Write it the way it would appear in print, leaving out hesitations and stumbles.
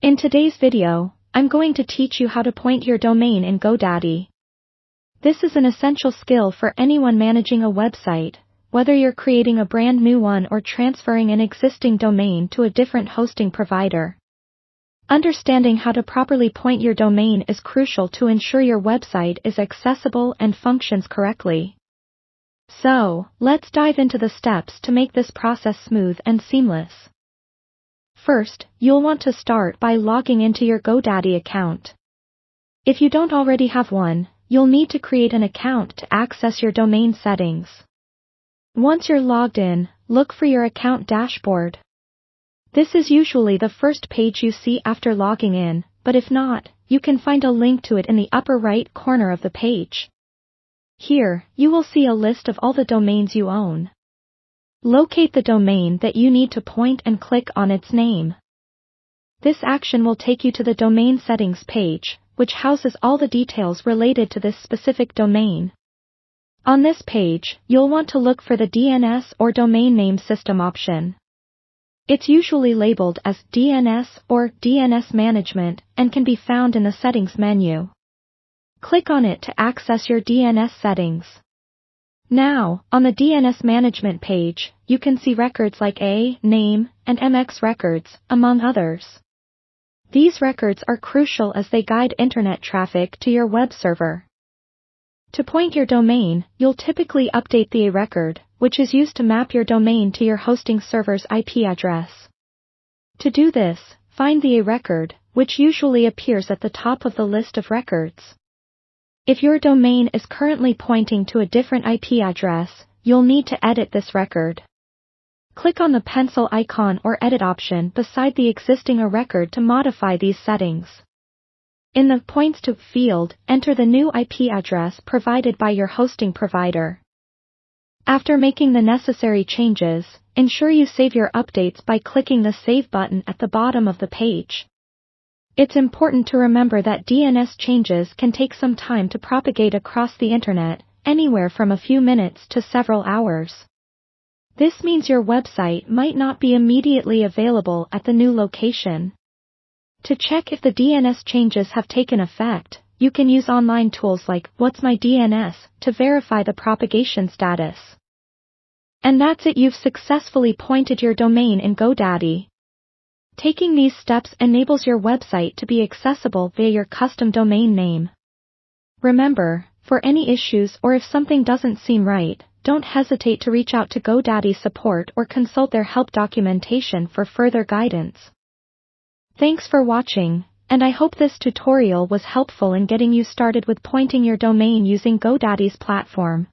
In today's video, I'm going to teach you how to point your domain in Godaddy. This is an essential skill for anyone managing a website, whether you're creating a brand new one or transferring an existing domain to a different hosting provider. Understanding how to properly point your domain is crucial to ensure your website is accessible and functions correctly. So, let's dive into the steps to make this process smooth and seamless. First, you'll want to start by logging into your Godaddy account. If you don't already have one, you'll need to create an account to access your domain settings. Once you're logged in, look for your account dashboard. This is usually the first page you see after logging in, but if not, you can find a link to it in the upper right corner of the page. Here, you will see a list of all the domains you own. Locate the domain that you need to point and click on its name. This action will take you to the domain settings page, which houses all the details related to this specific domain. On this page, you'll want to look for the DNS or domain name system option. It's usually labeled as DNS or DNS management and can be found in the settings menu. Click on it to access your DNS settings. Now, on the DNS management page, you can see records like A, name, and MX records, among others. These records are crucial as they guide internet traffic to your web server. To point your domain, you'll typically update the A record, which is used to map your domain to your hosting server's IP address. To do this, find the A record, which usually appears at the top of the list of records. If your domain is currently pointing to a different IP address, you'll need to edit this record. Click on the pencil icon or edit option beside the existing A record to modify these settings. In the Points to field, enter the new IP address provided by your hosting provider. After making the necessary changes, ensure you save your updates by clicking the Save button at the bottom of the page. It's important to remember that DNS changes can take some time to propagate across the internet, anywhere from a few minutes to several hours. This means your website might not be immediately available at the new location. To check if the DNS changes have taken effect, you can use online tools like What's My DNS to verify the propagation status. And that's it, you've successfully pointed your domain in Godaddy. Taking these steps enables your website to be accessible via your custom domain name. Remember, for any issues or if something doesn't seem right, don't hesitate to reach out to Godaddy support or consult their help documentation for further guidance. Thanks for watching, and I hope this tutorial was helpful in getting you started with pointing your domain using Godaddy's platform.